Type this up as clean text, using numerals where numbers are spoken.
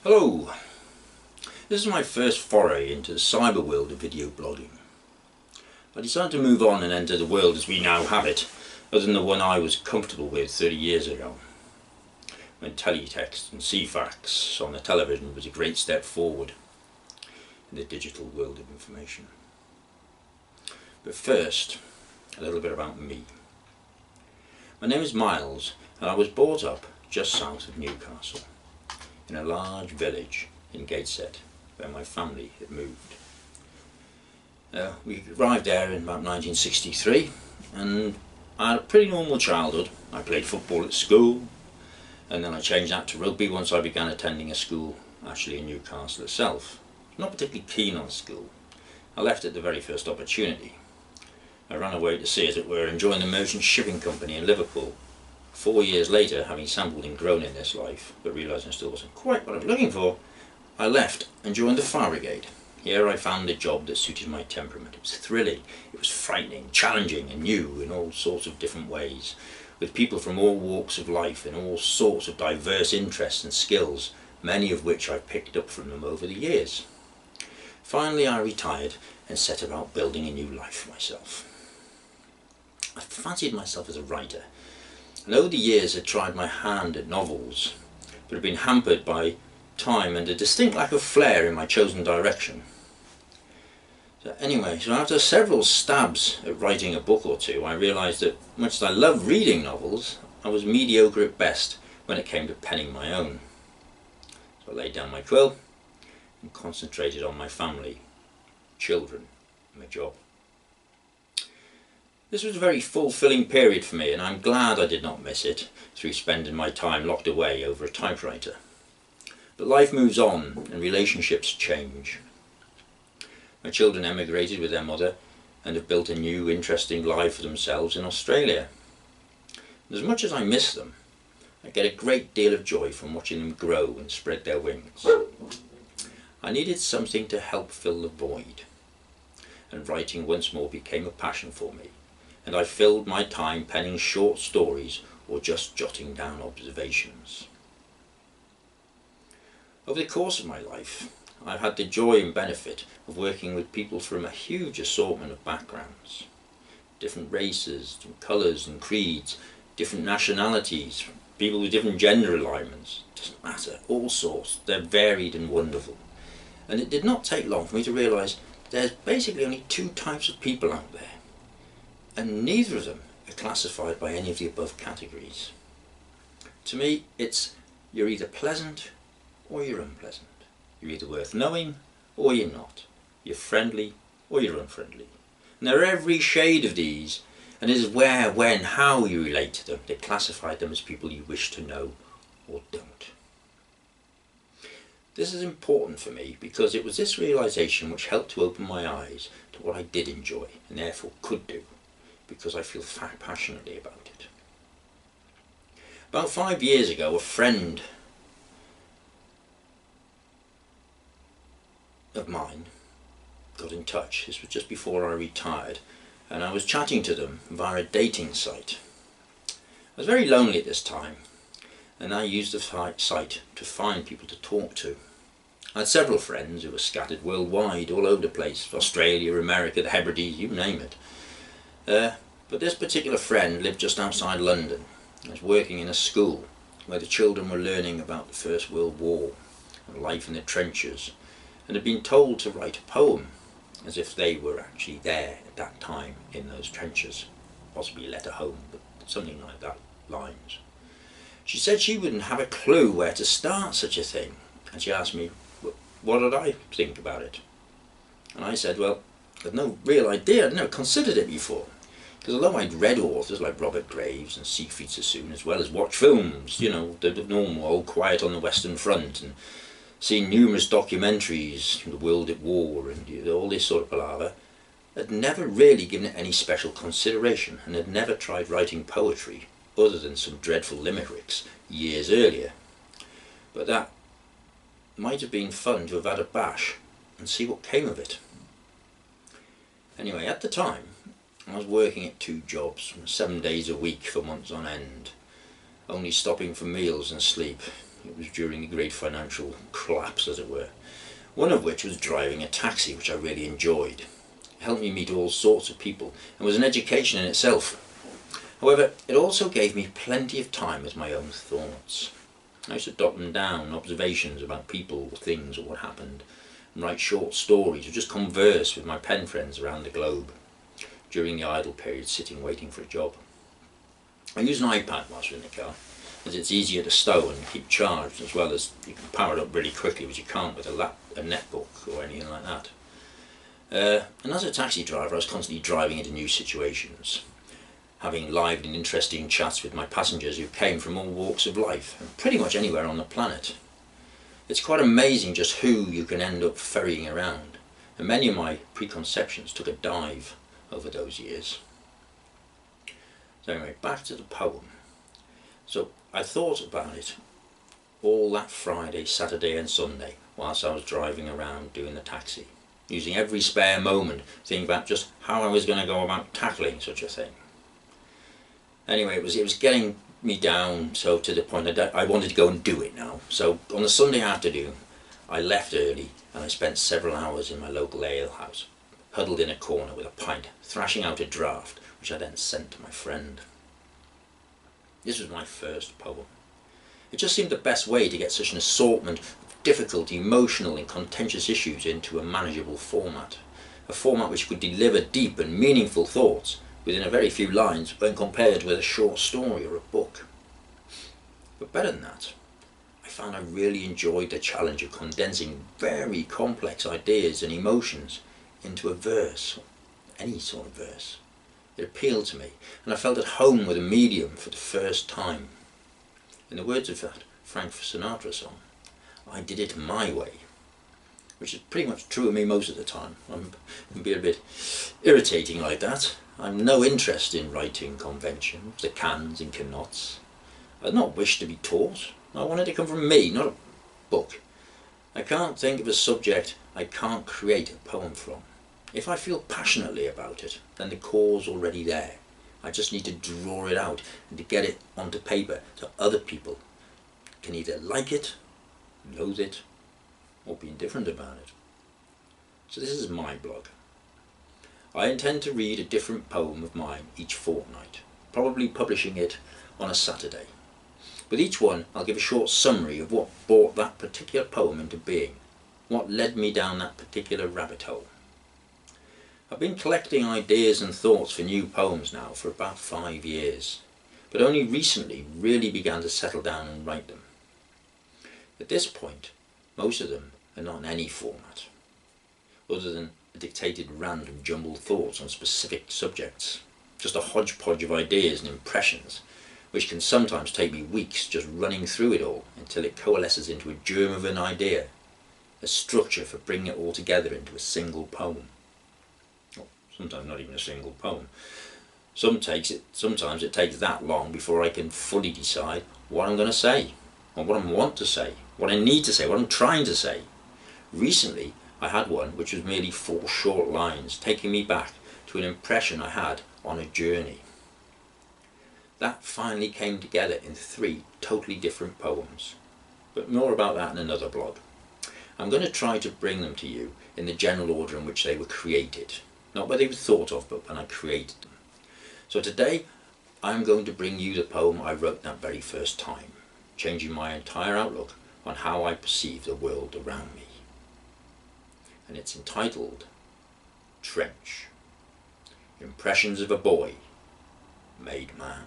Hello, this is my first foray into the cyber world of video blogging. I decided to move on and enter the world as we now have it, other than the one I was comfortable with 30 years ago, when teletext and CFAX on the television was a great step forward in the digital world of information. But first, a little bit about me. My name is Miles, and I was brought up just south of Newcastle, in a large village in Gateshead, where my family had moved. We arrived there in about 1963, and I had a pretty normal childhood. I played football at school, and then I changed that to rugby once I began attending a school actually in Newcastle itself. Not particularly keen on school. I left at the very first opportunity. I ran away to sea, as it were, and joined the merchant shipping company in Liverpool. 4 years later, having sampled and grown in this life, but realising I still wasn't quite what I was looking for, I left and joined the fire brigade. Here I found a job that suited my temperament. It was thrilling, it was frightening, challenging and new in all sorts of different ways, with people from all walks of life and all sorts of diverse interests and skills, many of which I've picked up from them over the years. Finally I retired and set about building a new life for myself. I fancied myself as a writer, and over the years had tried my hand at novels, but had been hampered by time and a distinct lack of flair in my chosen direction. So after several stabs at writing a book or two, I realised that much as I loved reading novels, I was mediocre at best when it came to penning my own. So I laid down my quill and concentrated on my family, children, and my job. This was a very fulfilling period for me, and I'm glad I did not miss it through spending my time locked away over a typewriter. But life moves on and relationships change. My children emigrated with their mother and have built a new interesting life for themselves in Australia. And as much as I miss them, I get a great deal of joy from watching them grow and spread their wings. I needed something to help fill the void, and writing once more became a passion for me. And I filled my time penning short stories or just jotting down observations. Over the course of my life, I've had the joy and benefit of working with people from a huge assortment of backgrounds. Different races, colours and creeds, different nationalities, people with different gender alignments. Doesn't matter, all sorts. They're varied and wonderful. And it did not take long for me to realise there's basically only two types of people out there, and neither of them are classified by any of the above categories. To me, it's you're either pleasant or you're unpleasant. You're either worth knowing or you're not. You're friendly or you're unfriendly. And there are every shade of these, and it is where, when, how you relate to them that classify them as people you wish to know or don't. This is important for me because it was this realisation which helped to open my eyes to what I did enjoy and therefore could do, because I feel passionately about it. About 5 years ago, a friend of mine got in touch. This was just before I retired, and I was chatting to them via a dating site. I was very lonely at this time, and I used the site to find people to talk to. I had several friends who were scattered worldwide, all over the place, Australia, America, the Hebrides, you name it. But this particular friend lived just outside London. I was working in a school where the children were learning about the First World War and life in the trenches, and had been told to write a poem as if they were actually there at that time in those trenches, possibly a letter home, but something like that lines. She said she wouldn't have a clue where to start such a thing, and she asked me what did I think about it. And I said, well, I had no real idea, I'd never considered it before. Because although I'd read authors like Robert Graves and Siegfried Sassoon, as well as watched films, the normal All Quiet on the Western Front, and seen numerous documentaries, The World at War, and all this sort of palaver, had never really given it any special consideration, and had never tried writing poetry, other than some dreadful limericks, years earlier. But that might have been fun to have had a bash and see what came of it. Anyway, at the time, I was working at 2 jobs, 7 days a week for months on end, only stopping for meals and sleep, It was during the great financial collapse, as it were. One of which was driving a taxi, which I really enjoyed. It helped me meet all sorts of people and was an education in itself. However, it also gave me plenty of time with my own thoughts. I used to jot them down, observations about people, or things, or what happened, and write short stories or just converse with my pen friends around the globe during the idle period sitting waiting for a job. I use an iPad whilst we're in the car, as it's easier to stow and keep charged, as well as you can power it up really quickly, which you can't with a netbook or anything like that. And as a taxi driver, I was constantly driving into new situations, having lively and interesting chats with my passengers who came from all walks of life, and pretty much anywhere on the planet. It's quite amazing just who you can end up ferrying around, and many of my preconceptions took a dive over those years. So anyway, back to the poem. So I thought about it all that Friday, Saturday and Sunday whilst I was driving around doing the taxi, using every spare moment thinking about just how I was going to go about tackling such a thing. Anyway, it was getting me down so to the point that I wanted to go and do it now. So on the Sunday afternoon I left early and I spent several hours in my local ale house, huddled in a corner with a pint, thrashing out a draft which I then sent to my friend. This was my first poem. It just seemed the best way to get such an assortment of difficult, emotional and contentious issues into a manageable format. A format which could deliver deep and meaningful thoughts within a very few lines when compared with a short story or a book. But better than that, I found I really enjoyed the challenge of condensing very complex ideas and emotions into a verse, any sort of verse. It appealed to me, and I felt at home with a medium for the first time. In the words of that Frank Sinatra song, I did it my way, which is pretty much true of me most of the time. I can be a bit irritating like that. I'm no interest in writing conventions, the cans and cannots. I did not wish to be taught. I wanted to come from me, not a book. I can't think of a subject I can't create a poem from. If I feel passionately about it, then the core's already there. I just need to draw it out and to get it onto paper so other people can either like it, loathe it, or be indifferent about it. So this is my blog. I intend to read a different poem of mine each fortnight, probably publishing it on a Saturday. With each one I'll give a short summary of what brought that particular poem into being, what led me down that particular rabbit hole. I've been collecting ideas and thoughts for new poems now for about 5 years, but only recently really began to settle down and write them. At this point, most of them are not in any format, other than a dictated random jumbled thoughts on specific subjects, just a hodgepodge of ideas and impressions, which can sometimes take me weeks just running through it all until it coalesces into a germ of an idea, a structure for bringing it all together into a single poem. Sometimes not even a single poem. Sometimes it takes that long before I can fully decide what I'm going to say, or what I want to say, what I need to say, what I'm trying to say. Recently I had one which was merely 4 short lines, taking me back to an impression I had on a journey. That finally came together in 3 totally different poems, but more about that in another blog. I'm going to try to bring them to you in the general order in which they were created. Not where they were thought of, but when I created them. So today I'm going to bring you the poem I wrote that very first time, changing my entire outlook on how I perceive the world around me. And it's entitled Trench. Impressions of a Boy Made Man.